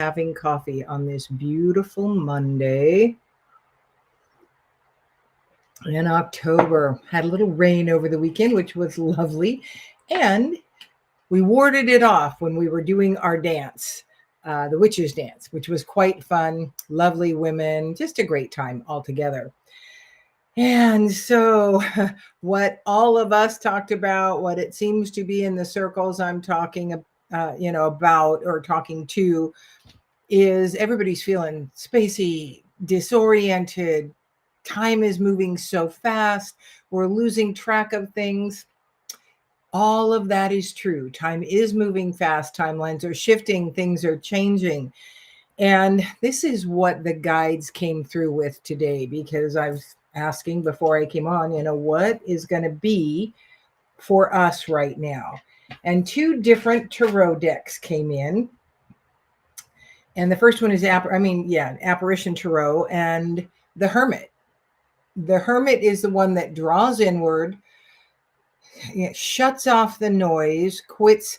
having coffee on this beautiful Monday in October. Had a little rain over the weekend, which was lovely. And we warded it off when we were doing our dance, the witches dance, which was quite fun. Lovely women, just a great time altogether. And so, what all of us talked about, what it seems to be in the circles I'm talking, about or talking to, is everybody's feeling spacey, disoriented. Time is moving so fast. We're losing track of things. All of that is true. Time is moving fast. Timelines are shifting. Things are changing. And this is what the guides came through with today, because I was asking before I came on, what is going to be for us right now? And two different tarot decks came in. And the first one is Apparition Tarot and the Hermit. The Hermit is the one that draws inward, shuts off the noise, quits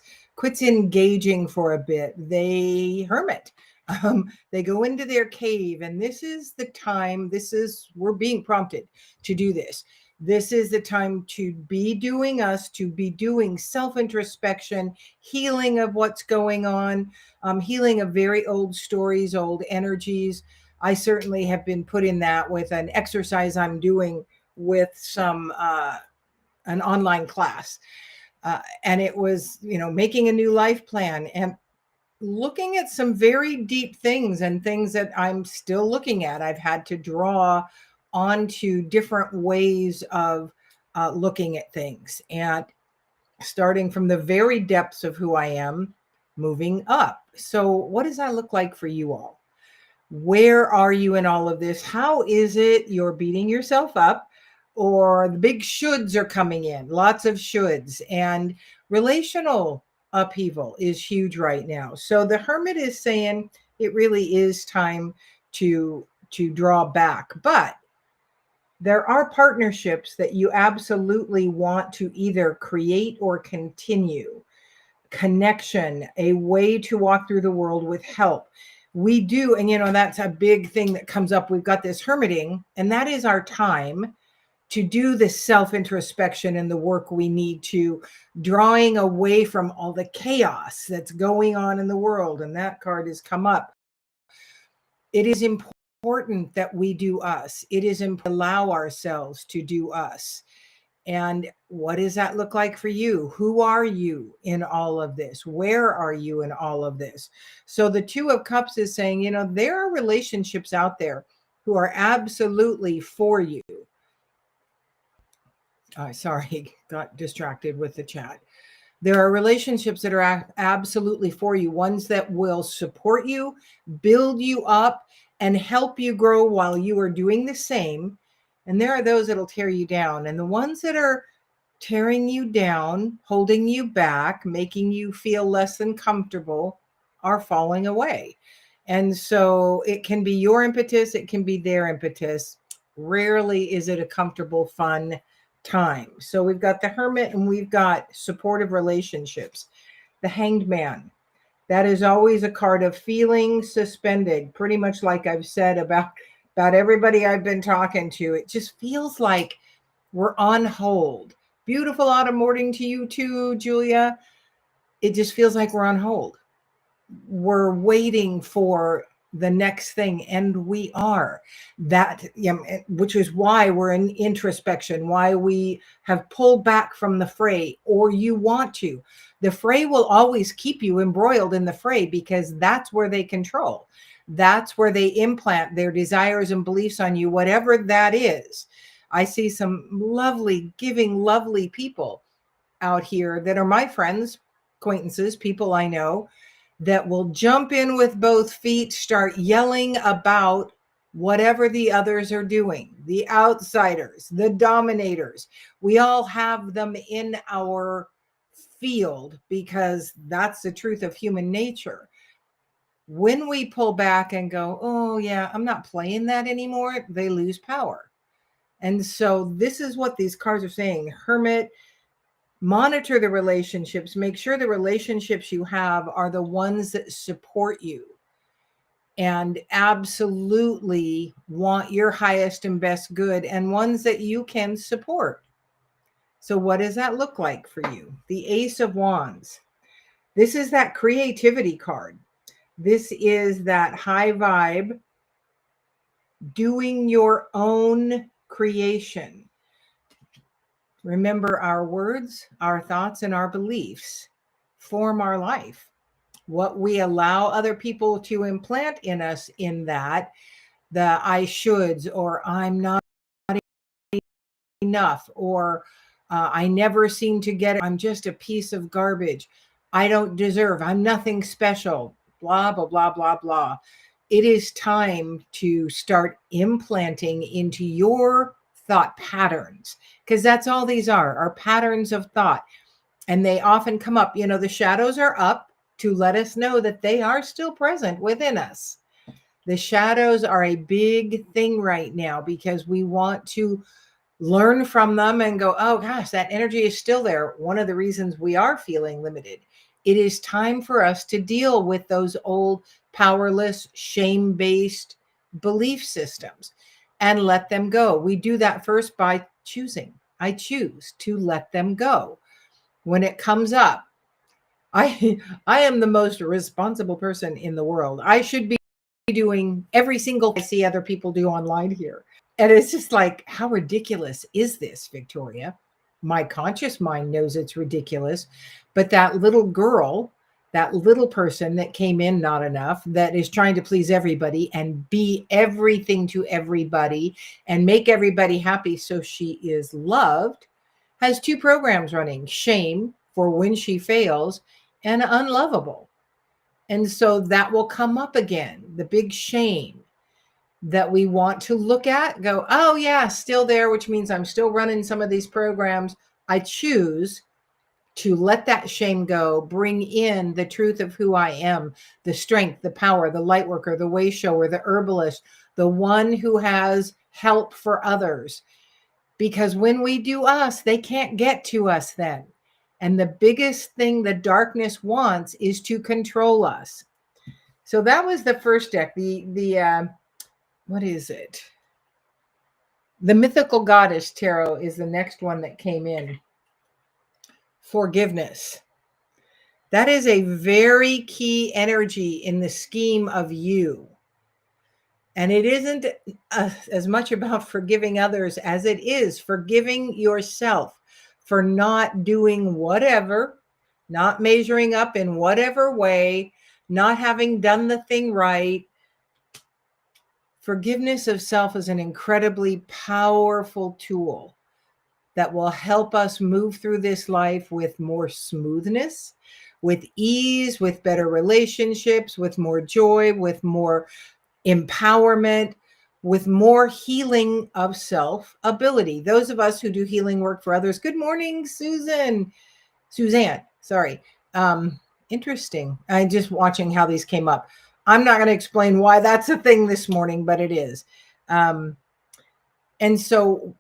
engaging for a bit. They hermit. They go into their cave, and this is the time. We're being prompted to do this. This is the time to be doing us, to be doing self-introspection, healing of what's going on, healing of very old stories, old energies. I certainly have been put in that with an exercise I'm doing with an online class. And it was, making a new life plan and looking at some very deep things and things that I'm still looking at. I've had to draw onto different ways of looking at things, and starting from the very depths of who I am, moving up. So what does that look like for you all? Where are you in all of this? How is it you're beating yourself up? Or the big shoulds are coming in, lots of shoulds, and relational upheaval is huge right now. So the Hermit is saying it really is time to draw back. But there are partnerships that you absolutely want to either create or continue. Connection, a way to walk through the world with help. We do, and that's a big thing that comes up. We've got this hermiting, and that is our time to do the self-introspection and the work we need to, drawing away from all the chaos that's going on in the world. And that card has come up. It is important that we do us. It is important to allow ourselves to do us. And what does that look like for you? Who are you in all of this? Where are you in all of this? So the Two of Cups is saying, there are relationships out there who are absolutely for you. Sorry, got distracted with the chat. There are relationships that are absolutely for you, ones that will support you, build you up, and help you grow while you are doing the same. And there are those that'll tear you down. And the ones that are tearing you down, holding you back, making you feel less than comfortable are falling away. And so it can be your impetus, it can be their impetus. Rarely is it a comfortable, fun time. So we've got the Hermit and we've got supportive relationships. The Hanged Man, that is always a card of feeling suspended, pretty much like I've said about everybody I've been talking to. It just feels like we're on hold. Beautiful autumn morning to you too, Julia. It just feels like we're on hold. We're waiting for the next thing, and we are that, which is why we're in introspection, why we have pulled back from the fray, or you want to. The fray will always keep you embroiled in the fray, because that's where they control. That's where they implant their desires and beliefs on you, whatever that is. I see some lovely, giving, lovely people out here that are my friends, acquaintances, people I know, that will jump in with both feet, start yelling about whatever the others are doing, the outsiders, the dominators. We all have them in our field because that's the truth of human nature. When we pull back and go, oh yeah, I'm not playing that anymore, they lose power. And so this is what these cards are saying. Hermit, monitor the relationships. Make sure the relationships you have are the ones that support you. and absolutely want your highest and best good, and ones that you can support. So what does that look like for you? The Ace of Wands. This is that creativity card. This is that high vibe, doing your own creation. Remember, our words, our thoughts, and our beliefs form our life. What we allow other people to implant in us, in that, the I shoulds, or I'm not enough, or I never seem to get it, I'm just a piece of garbage, I don't deserve, I'm nothing special, blah, blah, blah, blah, blah. It is time to start implanting into your thought patterns, because that's all these are patterns of thought. And they often come up, the shadows are up to let us know that they are still present within us. The shadows are a big thing right now, because we want to learn from them and go, oh gosh, that energy is still there. One of the reasons we are feeling limited. It is time for us to deal with those old powerless, shame-based belief systems and let them go. We do that first by choosing. I choose to let them go. When it comes up, I am the most responsible person in the world. I should be doing every single thing I see other people do online here. And it's just like, how ridiculous is this, Victoria? My conscious mind knows it's ridiculous, but that little girl, that little person that came in not enough, that is trying to please everybody and be everything to everybody and make everybody happy so she is loved, has two programs running: shame for when she fails, and unlovable. And so that will come up again, the big shame that we want to look at, go, oh yeah, still there, which means I'm still running some of these programs. I choose to let that shame go, bring in the truth of who I am, the strength, the power, the light worker, the way shower, the herbalist, the one who has help for others. Because when we do us, they can't get to us then. And the biggest thing the darkness wants is to control us. So that was the first deck. What is it? The Mythical Goddess Tarot is the next one that came in. Forgiveness. That is a very key energy in the scheme of you. And it isn't as much about forgiving others as it is forgiving yourself for not doing whatever, not measuring up in whatever way, not having done the thing right. Forgiveness of self is an incredibly powerful tool that will help us move through this life with more smoothness, with ease, with better relationships, with more joy, with more empowerment, with more healing of self ability. Those of us who do healing work for others. Good morning, Suzanne, sorry. Interesting. I'm just watching how these came up. I'm not going to explain why that's a thing this morning, but it is. And so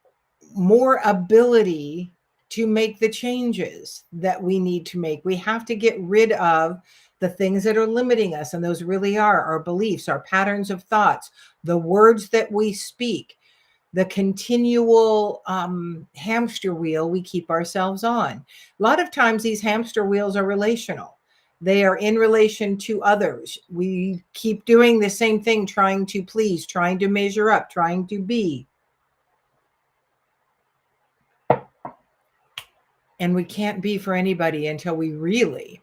more ability to make the changes that we need to make. We have to get rid of the things that are limiting us. And those really are our beliefs, our patterns of thoughts, the words that we speak, the continual hamster wheel we keep ourselves on. A lot of times these hamster wheels are relational. They are in relation to others. We keep doing the same thing, trying to please, trying to measure up, trying to be. And we can't be for anybody until we really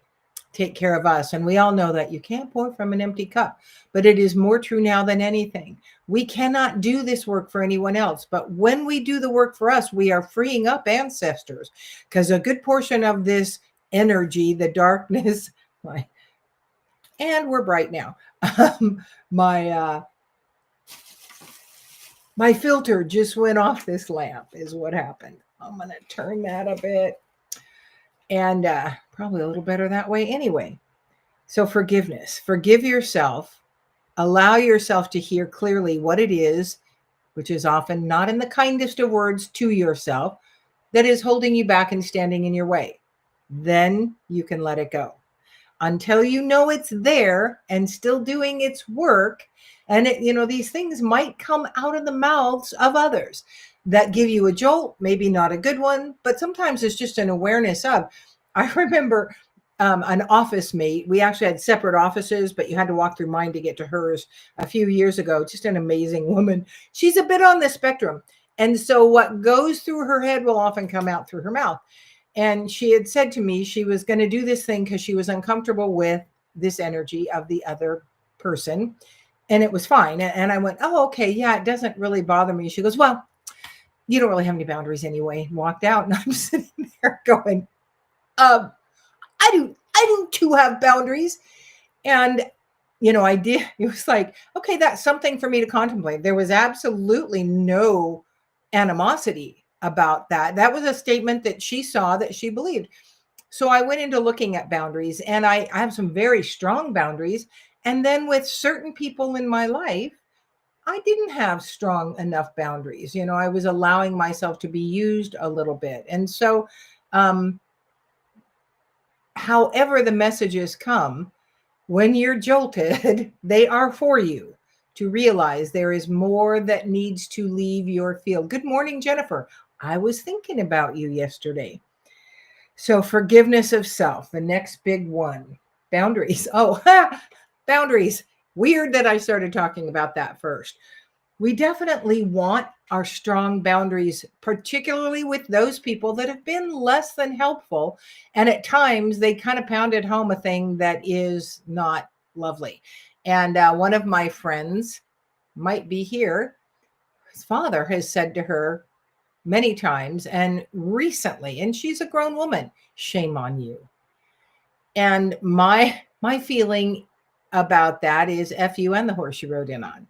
take care of us. And we all know that you can't pour from an empty cup, but it is more true now than anything. We cannot do this work for anyone else. But when we do the work for us, we are freeing up ancestors, because a good portion of this energy, the darkness, and we're bright now. My filter just went off this lamp is what happened. I'm going to turn that a bit. And probably a little better that way anyway. So forgiveness, forgive yourself, allow yourself to hear clearly what it is, which is often not in the kindest of words to yourself, that is holding you back and standing in your way. Then you can let it go. until you know it's there and still doing its work. And these things might come out of the mouths of others that give you a jolt, maybe not a good one, but sometimes it's just an awareness of. I remember an office mate. We actually had separate offices, but you had to walk through mine to get to hers a few years ago. Just an amazing woman. She's a bit on the spectrum. And so what goes through her head will often come out through her mouth. And she had said to me she was going to do this thing because she was uncomfortable with this energy of the other person. And it was fine. And I went, oh, okay. Yeah, it doesn't really bother me. She goes, well, you don't really have any boundaries anyway. And walked out. And I'm sitting there going, I do too have boundaries. And, I did. It was like, okay, that's something for me to contemplate. There was absolutely no animosity about that. That was a statement that she saw, that she believed. So I went into looking at boundaries, and I have some very strong boundaries. And then with certain people in my life, I didn't have strong enough boundaries. I was allowing myself to be used a little bit. And so, however the messages come, when you're jolted, they are for you to realize there is more that needs to leave your field. Good morning, Jennifer. I was thinking about you yesterday. So forgiveness of self, the next big one. Boundaries. Oh, boundaries. Weird that I started talking about that first. We definitely want our strong boundaries, particularly with those people that have been less than helpful. And at times they kind of pounded home a thing that is not lovely. And one of my friends might be here. His father has said to her many times and recently, and she's a grown woman, shame on you. And my feeling about that is F you and the horse you rode in on.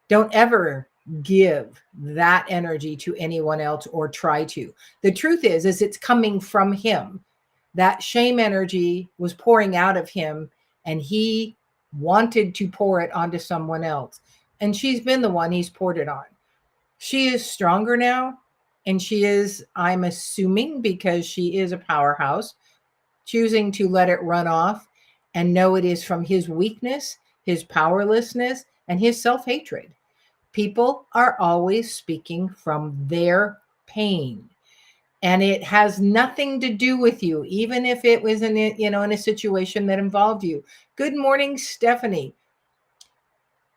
Don't ever give that energy to anyone else or try to. The truth is it's coming from him. That shame energy was pouring out of him, and he wanted to pour it onto someone else. And she's been the one he's poured it on. She is stronger now, and she is, I'm assuming, because she is a powerhouse, choosing to let it run off and know it is from his weakness, his powerlessness, and his self-hatred. People are always speaking from their pain, and it has nothing to do with you, even if it was in a situation that involved you. Good morning, Stephanie.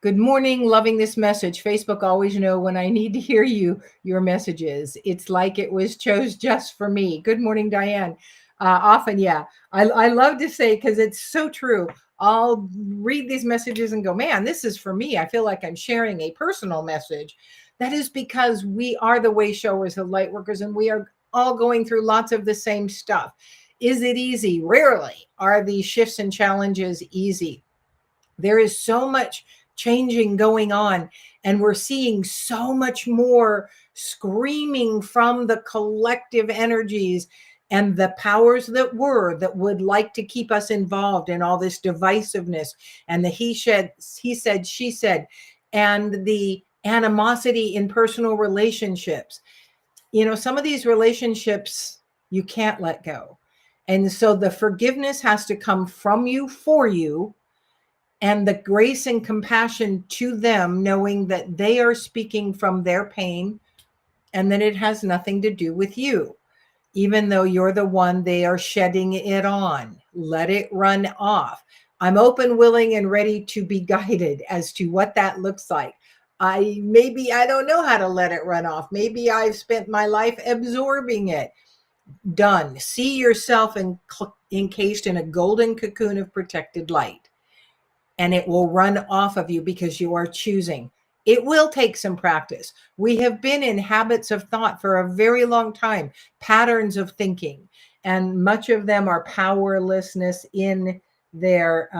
Good morning. Loving this message. Facebook always know when I need to hear your messages. It's like it was chose just for me. Good morning, Diane. Often, yeah. I love to say, because it's so true. I'll read these messages and go, man, this is for me. I feel like I'm sharing a personal message. That is because we are the way showers of light workers, and we are all going through lots of the same stuff. Is it easy? Rarely are these shifts and challenges easy. There is so much changing going on, and we're seeing so much more screaming from the collective energies and the powers that would like to keep us involved in all this divisiveness and the he said, she said, and the animosity in personal relationships. Some of these relationships you can't let go. And so the forgiveness has to come from you, for you, and the grace and compassion to them, knowing that they are speaking from their pain and that it has nothing to do with you. Even though you're the one they are shedding it on, let it run off. I'm open, willing, and ready to be guided as to what that looks like. I don't know how to let it run off. Maybe I've spent my life absorbing it. Done. See yourself encased in a golden cocoon of protected light, and it will run off of you because you are choosing. It will take some practice. We have been in habits of thought for a very long time, patterns of thinking, and much of them are powerlessness in their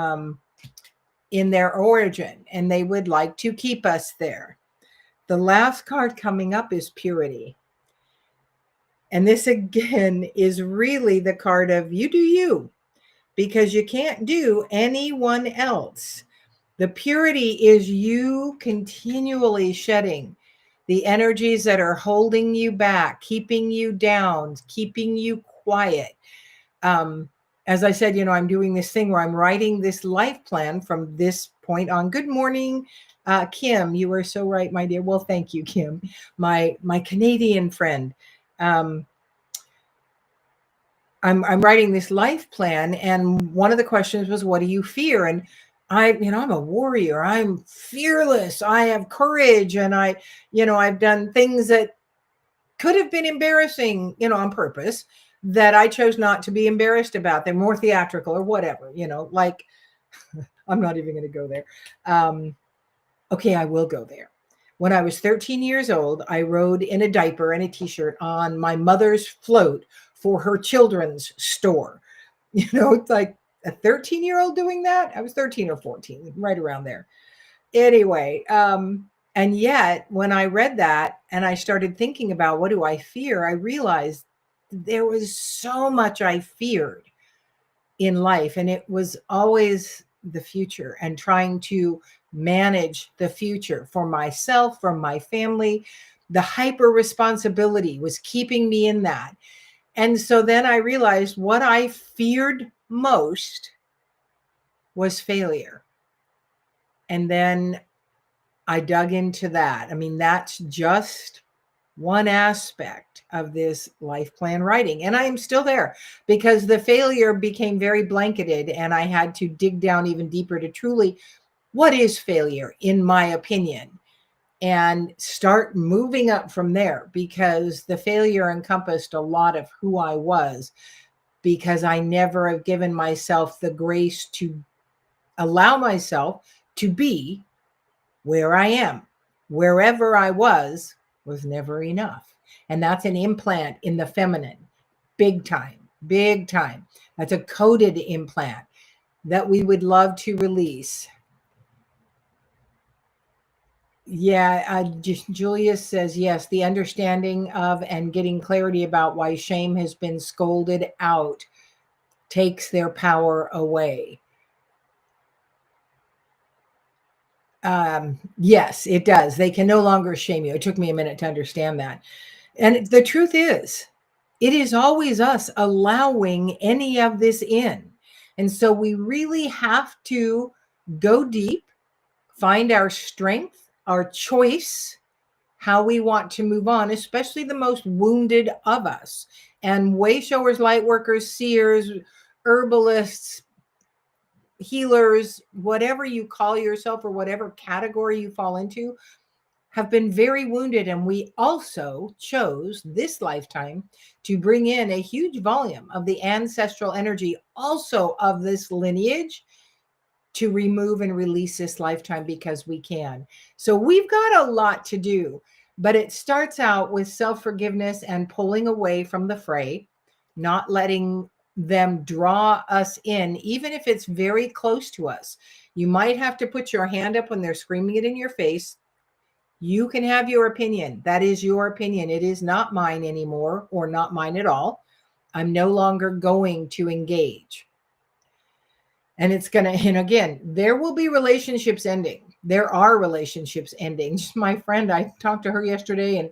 origin, and they would like to keep us there. The last card coming up is purity. And this again is really the card of you do you, because you can't do anyone else. The purity is you continually shedding the energies that are holding you back, keeping you down, keeping you quiet. as I said, I'm doing this thing where I'm writing this life plan from this point on. Good morning, Kim. You are so right, my dear. Well, thank you, Kim, my Canadian friend. I'm writing this life plan, and one of the questions was, what do you fear? And I'm a warrior. I'm fearless. I have courage, and I've done things that could have been embarrassing, on purpose, that I chose not to be embarrassed about. They're more theatrical or whatever, like I'm not even going to go there. Okay, I will go there. When I was 13 years old, I rode in a diaper and a t-shirt on my mother's float for her children's store. It's like a 13-year-old doing that. I was 13 or 14, right around there. Anyway, and yet when I read that and I started thinking about what do I fear, I realized there was so much I feared in life, and it was always the future and trying to manage the future for myself, for my family. The hyper responsibility was keeping me in that. And so then I realized what I feared most was failure. And then I dug into that. I mean, that's just one aspect of this life plan writing. And I am still there because the failure became very blanketed, and I had to dig down even deeper to truly, what is failure, in my opinion, and start moving up from there, because the failure encompassed a lot of who I was, because I never have given myself the grace to allow myself to be where I am. Wherever I was never enough. And that's an implant in the feminine. Big time, big time. That's a coded implant that we would love to release. Yeah, Julius says, yes, the understanding of and getting clarity about why shame has been scolded out takes their power away. Yes, it does. They can no longer shame you. It took me a minute to understand that. And the truth is, it is always us allowing any of this in. And so we really have to go deep, find our strength, our choice, how we want to move on, especially the most wounded of us. And way showers, light workers, seers, herbalists, healers, whatever you call yourself or whatever category you fall into, have been very wounded. And we also chose this lifetime to bring in a huge volume of the ancestral energy, also of this lineage, to remove and release this lifetime, because we can. So we've got a lot to do, but it starts out with self-forgiveness and pulling away from the fray, not letting them draw us in, even if it's very close to us. You might have to put your hand up when they're screaming it in your face. You can have your opinion. That is your opinion. It is not mine anymore, or not mine at all. I'm no longer going to engage. And it's going to, and again, there will be relationships ending. There are relationships ending. Just my friend, I talked to her yesterday, and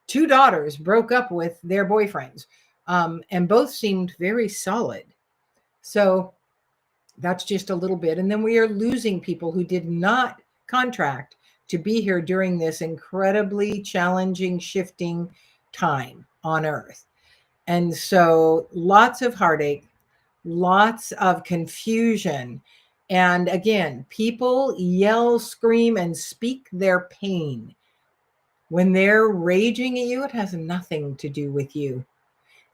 2 daughters broke up with their boyfriends, and both seemed very solid. So that's just a little bit. And then we are losing people who did not contract to be here during this incredibly challenging, shifting time on Earth. And so lots of heartache, lots of confusion. And again, people yell, scream, and speak their pain. When they're raging at you, it has nothing to do with you.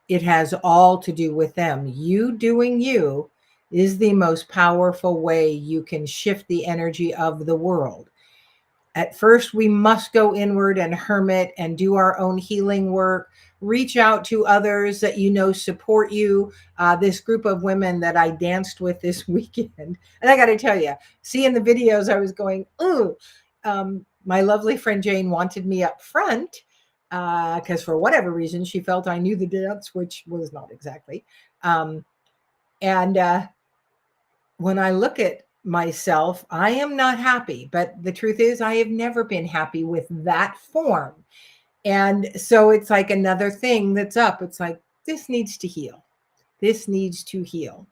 It has all to do with them. You doing you is the most powerful way you can shift the energy of the world. At first, we must go inward and hermit and do our own healing work, reach out to others that support you. This group of women that I danced with this weekend, and I got to tell you, seeing the videos, I was going, ooh, my lovely friend Jane wanted me up front because for whatever reason, she felt I knew the dance, which was not exactly. And when I look at myself, I am not happy, but the truth is I have never been happy with that form. And so it's like another thing that's up. It's like, this needs to heal. This needs to heal.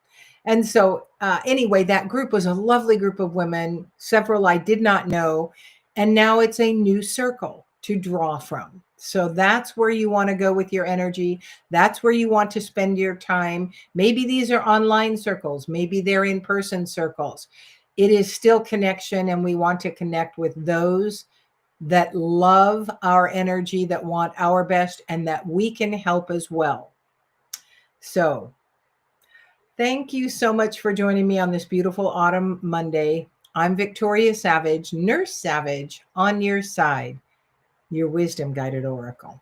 And so, anyway, that group was a lovely group of women, several I did not know. And now it's a new circle to draw from. So that's where you want to go with your energy. That's where you want to spend your time. Maybe these are online circles, maybe they're in person circles. It is still connection, and we want to connect with those that love our energy, that want our best, and that we can help as well. So, thank you so much for joining me on this beautiful autumn Monday. I'm Victoria Savage, Nurse Savage, on your side, your wisdom guided oracle.